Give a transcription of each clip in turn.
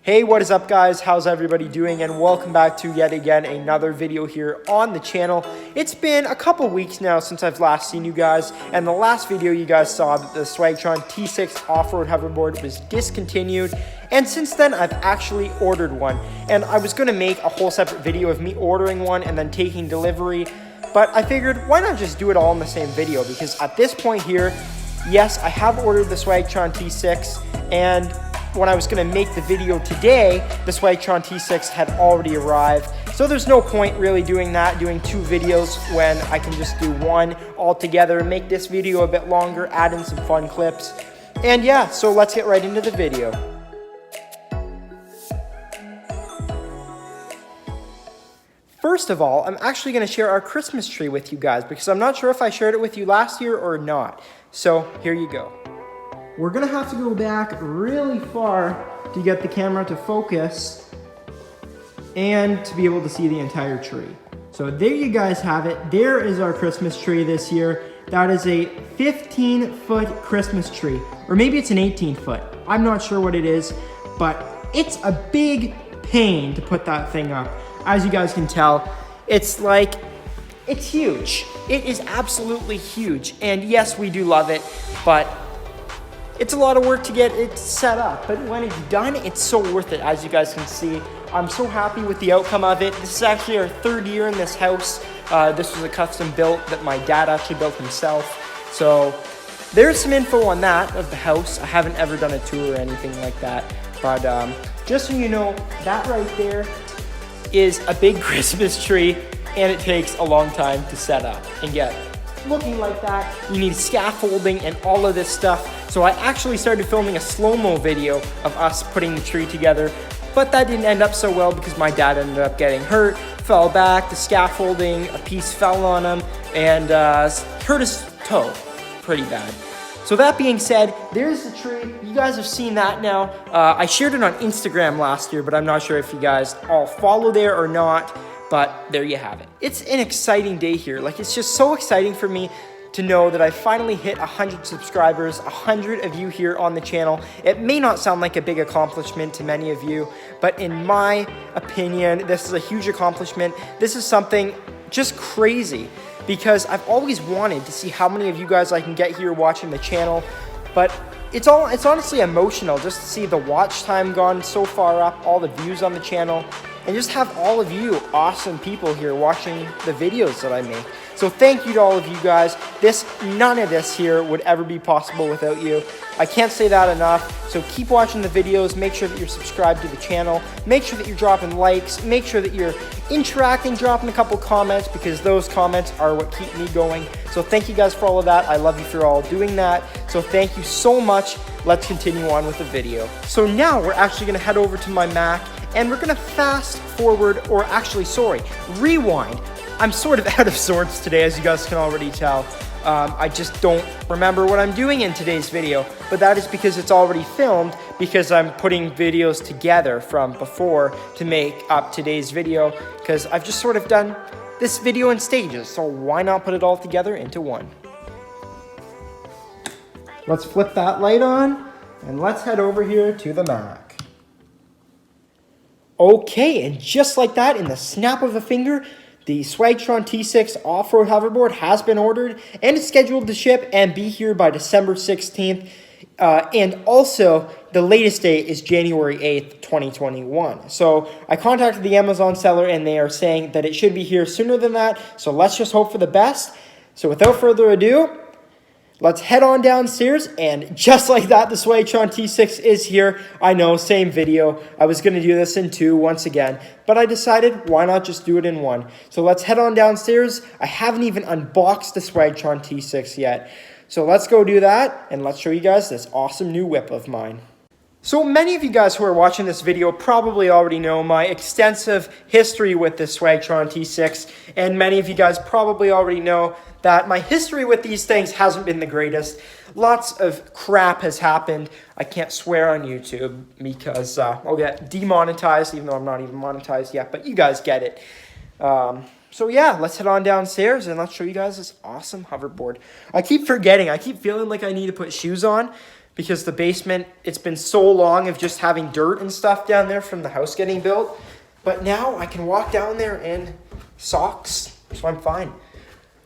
Hey, what is up guys? How's everybody doing? And welcome back to yet again another video here on the channel. It's been a couple weeks now since I've last seen you guys, and the last video you guys saw that the Swagtron T6 off-road hoverboard was discontinued, and since then I've actually ordered one. And I was gonna make a whole separate video of me ordering one and then taking delivery, but I figured why not just do it all in the same video, because at this point here, yes, I have ordered the Swagtron T6, and when I was going to make the video today, the Swagtron T6 had already arrived. So there's no point really doing two videos when I can just do one all together and make this video a bit longer, add in some fun clips. And yeah, so let's get right into the video. First of all, I'm actually going to share our Christmas tree with you guys because I'm not sure if I shared it with you last year or not. So here you go. We're gonna have to go back really far to get the camera to focus and to be able to see the entire tree. So there you guys have it. There is our Christmas tree this year. That is a 15-foot Christmas tree, or maybe it's an 18-foot. I'm not sure what it is, but it's a big pain to put that thing up. As you guys can tell, it's huge. It is absolutely huge. And yes, we do love it, but it's a lot of work to get it set up, but when it's done, it's so worth it, as you guys can see. I'm so happy with the outcome of it. This is actually our third year in this house. This was a custom built that my dad actually built himself. So there's some info on that of the house. I haven't ever done a tour or anything like that, but just so you know, that right there is a big Christmas tree, and it takes a long time to set up and get looking like that. You need scaffolding and all of this stuff. So I actually started filming a slow-mo video of us putting the tree together, but that didn't end up so well because my dad ended up getting hurt, fell back, the scaffolding, a piece fell on him, and hurt his toe pretty bad. So that being said, there's the tree. You guys have seen that now. I shared it on Instagram last year, but I'm not sure if you guys all follow there or not. But there you have it. It's an exciting day here. It's just so exciting for me to know that I finally hit 100 subscribers, 100 of you here on the channel. It may not sound like a big accomplishment to many of you, but in my opinion, this is a huge accomplishment. This is something just crazy because I've always wanted to see how many of you guys I can get here watching the channel, but it's honestly emotional just to see the watch time gone so far up, all the views on the channel, and just have all of you awesome people here watching the videos that I make. So thank you to all of you guys. None of this here would ever be possible without you. I can't say that enough. So keep watching the videos. Make sure that you're subscribed to the channel. Make sure that you're dropping likes. Make sure that you're interacting, dropping a couple comments, because those comments are what keep me going. So thank you guys for all of that. I love you for all doing that. So thank you so much. Let's continue on with the video. So now we're actually gonna head over to my Mac, and we're gonna fast forward, or actually, sorry, rewind. I'm sort of out of sorts today, as you guys can already tell. I just don't remember what I'm doing in today's video, but that is because it's already filmed, because I'm putting videos together from before to make up today's video, because I've just sort of done this video in stages, so why not put it all together into one? Let's flip that light on, and let's head over here to the Mac. Okay, and just like that, in the snap of a finger, the Swagtron T6 off-road hoverboard has been ordered and is scheduled to ship and be here by December 16th. And also, the latest date is January 8th, 2021. So I contacted the Amazon seller and they are saying that it should be here sooner than that. So let's just hope for the best. So without further ado, let's head on downstairs, and just like that, the Swagtron T6 is here. I know, same video. I was going to do this in two once again, but I decided why not just do it in one. So let's head on downstairs. I haven't even unboxed the Swagtron T6 yet. So let's go do that, and let's show you guys this awesome new whip of mine. So many of you guys who are watching this video probably already know my extensive history with this Swagtron T6, and many of you guys probably already know that my history with these things hasn't been the greatest. Lots of crap has happened. I can't swear on YouTube because I'll get demonetized, even though I'm not even monetized yet, but you guys get it. So yeah, let's head on downstairs and let's show you guys this awesome hoverboard. I keep forgetting. I keep feeling like I need to put shoes on because the basement, it's been so long of just having dirt and stuff down there from the house getting built. But now I can walk down there in socks, so I'm fine.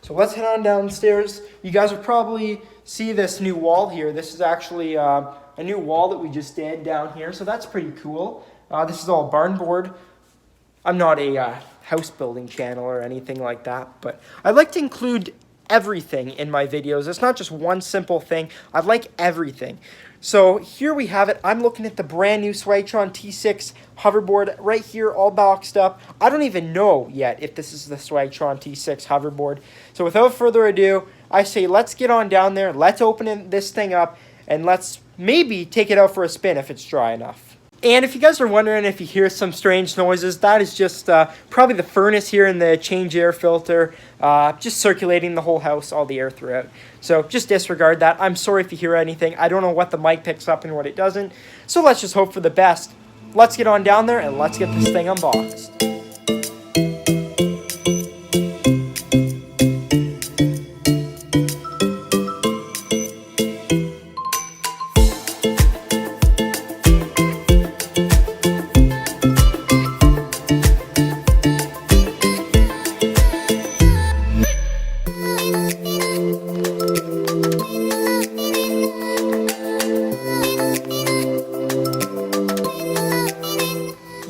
So let's head on downstairs. You guys will probably see this new wall here. This is actually a new wall that we just did down here, so that's pretty cool. This is all barn board. I'm not a house building channel or anything like that, but I like to include everything in my videos. It's not just one simple thing. I like everything. So here we have it. I'm looking at the brand new Swagtron T6 hoverboard right here, all boxed up. I don't even know yet if this is the Swagtron T6 hoverboard. So without further ado, I say let's get on down there, let's open this thing up, and let's maybe take it out for a spin if it's dry enough. And if you guys are wondering if you hear some strange noises, that is just probably the furnace here and the change air filter just circulating the whole house, all the air throughout. So just disregard that. I'm sorry if you hear anything. I don't know what the mic picks up and what it doesn't. So let's just hope for the best. Let's get on down there and let's get this thing unboxed.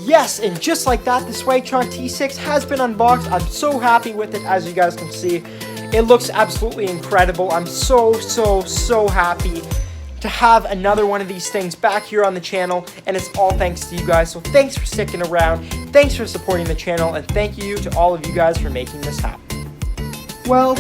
Yes, and just like that, the Swagtron T6 has been unboxed. I'm so happy with it, as you guys can see. It looks absolutely incredible. I'm so happy to have another one of these things back here on the channel, and it's all thanks to you guys. So thanks for sticking around, thanks for supporting the channel, and thank you to all of you guys for making this happen. Well,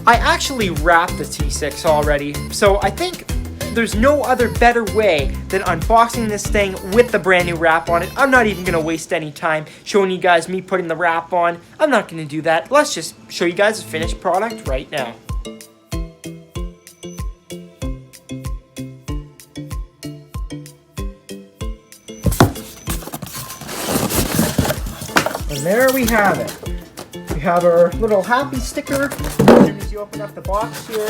I actually wrapped the T6 already, so I think there's no other better way than unboxing this thing with the brand new wrap on it. I'm not even going to waste any time showing you guys me putting the wrap on. I'm not going to do that. Let's just show you guys the finished product right now. And there we have it. We have our little happy sticker. And as you open up the box here,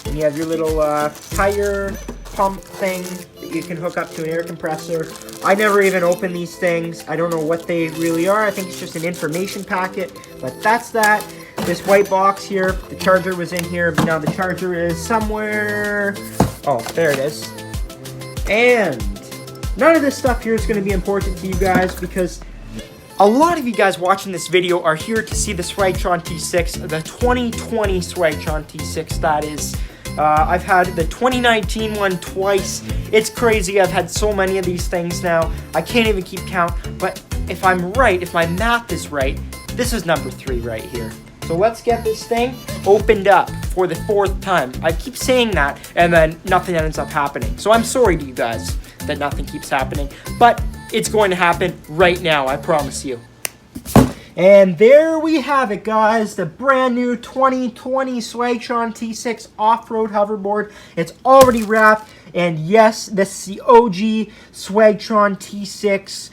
and you have your little tire pump thing that you can hook up to an air compressor. I never even open these things. I don't know what they really are. I think it's just an information packet, but that's that. This white box here, the charger was in here, but now the charger is somewhere. Oh, there it is. And none of this stuff here is going to be important to you guys because a lot of you guys watching this video are here to see the Swagtron T6, the 2020 Swagtron T6, that is. I've had the 2019 one twice. It's crazy. I've had so many of these things now. I can't even keep count. But if I'm right, if my math is right, this is number 3 right here. So let's get this thing opened up for the 4th time. I keep saying that, and then nothing ends up happening. So I'm sorry to you guys that nothing keeps happening. But it's going to happen right now, I promise you. And there we have it, guys. The brand new 2020 Swagtron T6 off-road hoverboard. It's already wrapped. And yes, this is the OG Swagtron T6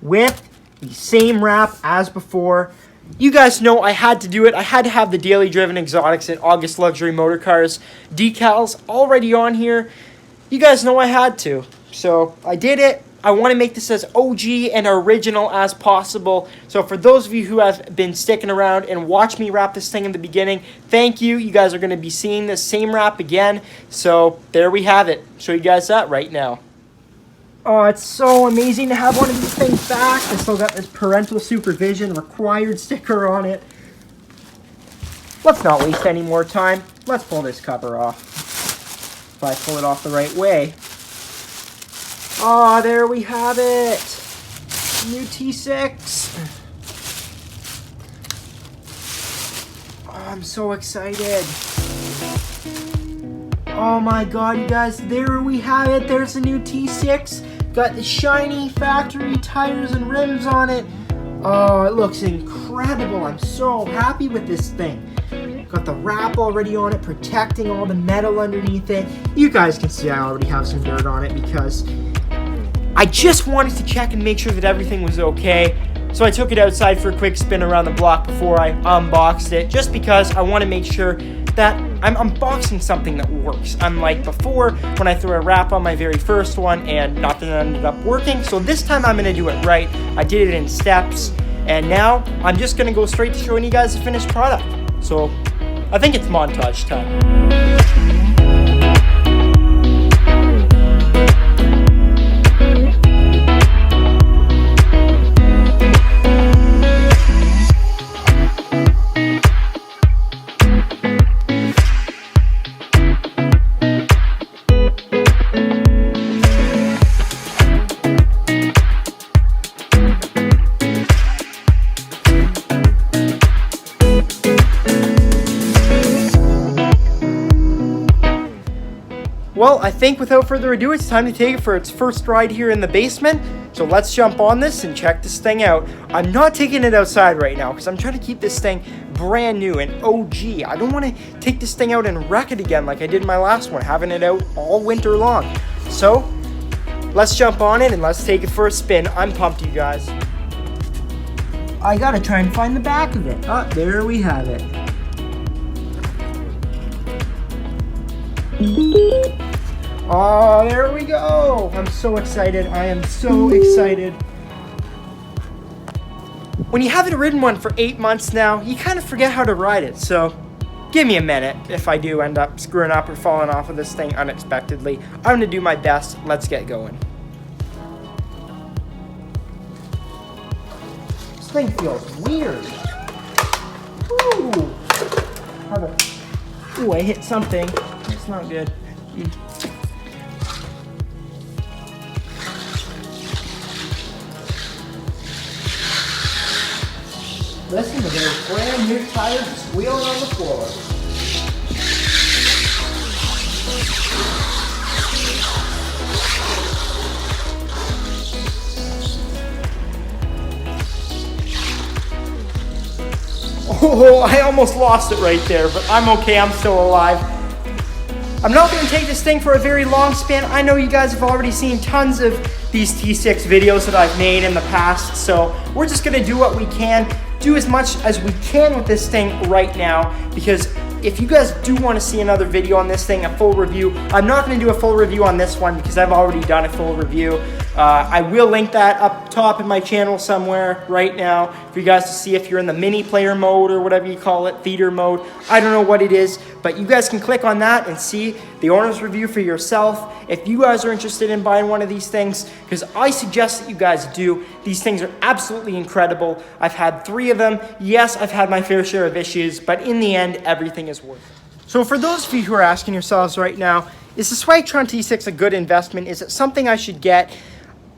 with the same wrap as before. You guys know I had to do it. I had to have the Daily Driven Exotics and August Luxury Motor Cars decals already on here. You guys know I had to. So I did it. I want to make this as OG and original as possible. So for those of you who have been sticking around and watched me wrap this thing in the beginning, thank you. You guys are going to be seeing this same wrap again. So there we have it. Show you guys that right now. Oh, it's so amazing to have one of these things back. I still got this parental supervision required sticker on it. Let's not waste any more time. Let's pull this cover off. If I pull it off the right way. Oh, there we have it. New T6. Oh, I'm so excited. Oh my god, you guys, there we have it. There's the new T6. Got the shiny factory tires and rims on it. Oh, it looks incredible. I'm so happy with this thing. Got the wrap already on it, protecting all the metal underneath it. You guys can see I already have some dirt on it because I just wanted to check and make sure that everything was okay. So I took it outside for a quick spin around the block before I unboxed it, just because I want to make sure that I'm unboxing something that works. Unlike before, when I threw a wrap on my very first one and nothing ended up working. So this time I'm gonna do it right. I did it in steps, and now I'm just gonna go straight to showing you guys the finished product. So I think it's montage time. Well, I think without further ado, it's time to take it for its first ride here in the basement. So let's jump on this and check this thing out. I'm not taking it outside right now because I'm trying to keep this thing brand new and OG. I don't want to take this thing out and wreck it again like I did my last one, having it out all winter long. So let's jump on it and let's take it for a spin. I'm pumped, you guys. I gotta try and find the back of it. Oh, there we have it. Oh, there we go. I'm so excited. I am so excited. When you haven't ridden one for 8 months now, you kind of forget how to ride it. So give me a minute if I do end up screwing up or falling off of this thing unexpectedly. I'm going to do my best. Let's get going. This thing feels weird. Ooh. Ooh, I hit something. It's not good. Listen to those brand new tires squealing on the floor. Oh, I almost lost it right there, but I'm okay, I'm still alive. I'm not going to take this thing for a very long spin. I know you guys have already seen tons of these T6 videos that I've made in the past, so we're just going to do what we can. Do as much as we can with this thing right now, because if you guys do want to see another video on this thing, a full review, I'm not going to do a full review on this one because I've already done a full review. I will link that up top in my channel somewhere right now for you guys to see if you're in the mini player mode or whatever you call it, theater mode. I don't know what it is, but you guys can click on that and see the owner's review for yourself if you guys are interested in buying one of these things, because I suggest that you guys do. These things are absolutely incredible. I've had 3 of them. Yes, I've had my fair share of issues, but in the end, everything is worth it. So for those of you who are asking yourselves right now, is the Swagtron T6 a good investment? Is it something I should get?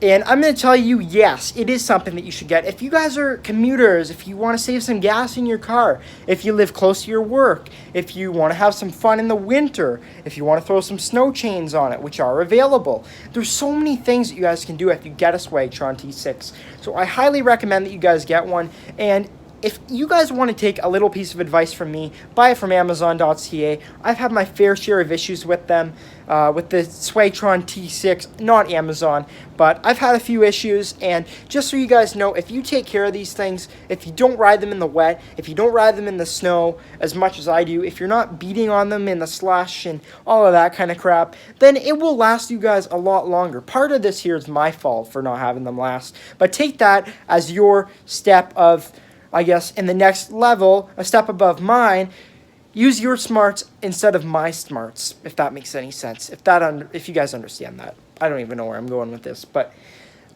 And I'm going to tell you, yes, it is something that you should get. If you guys are commuters, if you want to save some gas in your car, if you live close to your work, if you want to have some fun in the winter, if you want to throw some snow chains on it, which are available. There's so many things that you guys can do if you get a Swagtron T6. So I highly recommend that you guys get one. And if you guys want to take a little piece of advice from me, buy it from Amazon.ca. I've had my fair share of issues with them, with the Swagtron T6, not Amazon, but I've had a few issues, and just so you guys know, if you take care of these things, if you don't ride them in the wet, if you don't ride them in the snow as much as I do, if you're not beating on them in the slush and all of that kind of crap, then it will last you guys a lot longer. Part of this here is my fault for not having them last, but take that as your step of, I guess, in the next level, a step above mine. Use your smarts instead of my smarts, if that makes any sense. If you guys understand that. I don't even know where I'm going with this, but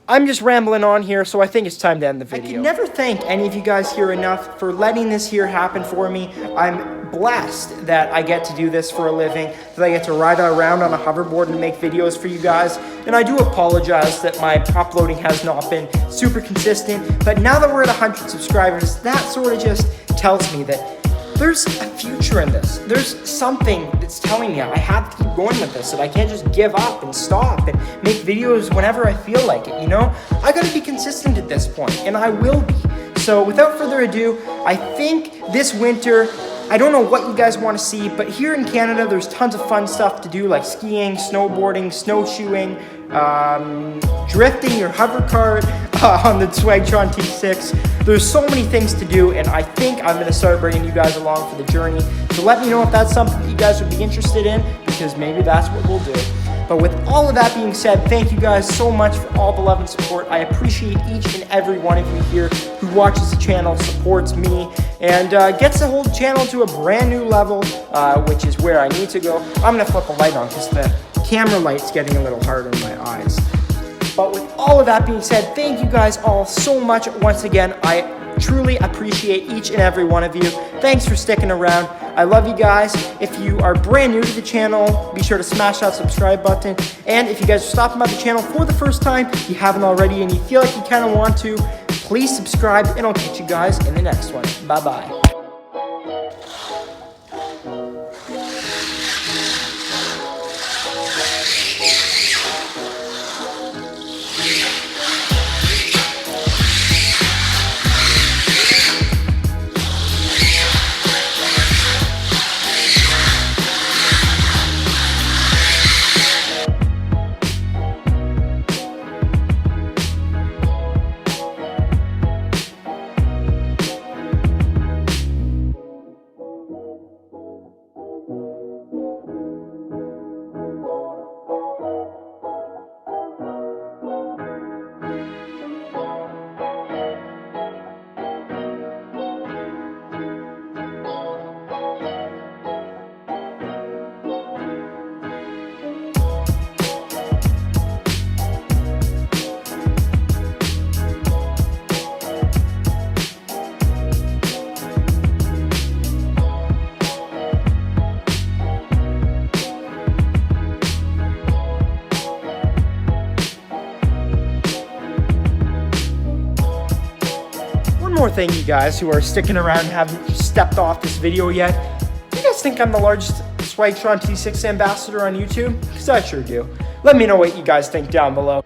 I'm just rambling on here, so I think it's time to end the video. I can never thank any of you guys here enough for letting this here happen for me. I'm blessed that I get to do this for a living, that I get to ride around on a hoverboard and make videos for you guys. And I do apologize that my uploading has not been super consistent, but now that we're at 100 subscribers, that sort of just tells me that there's a future in this. There's something that's telling me I have to keep going with this, that I can't just give up and stop and make videos whenever I feel like it, you know? I gotta be consistent at this point, and I will be. So without further ado, I think this winter, I don't know what you guys want to see, but here in Canada, there's tons of fun stuff to do, like skiing, snowboarding, snowshoeing, drifting your hover cart, on the Swagtron T6. There's so many things to do, and I think I'm gonna start bringing you guys along for the journey. So let me know if that's something that you guys would be interested in, because maybe that's what we'll do. But with all of that being said, thank you guys so much for all the love and support. I appreciate each and every one of you here who watches the channel, supports me, and gets the whole channel to a brand new level, which is where I need to go. I'm gonna flip the light on because the camera light's getting a little hard in my eyes. But with all of that being said, thank you guys all so much once again. I truly appreciate each and every one of you. Thanks for sticking around. I love you guys. If you are brand new to the channel, be sure to smash that subscribe button. And if you guys are stopping by the channel for the first time, you haven't already, and you feel like you kind of want to, please subscribe, and I'll catch you guys in the next one. Bye-bye. More thing, you guys who are sticking around and haven't stepped off this video yet. Do you guys think I'm the largest Swagtron T6 ambassador on YouTube? Because I sure do. Let me know what you guys think down below.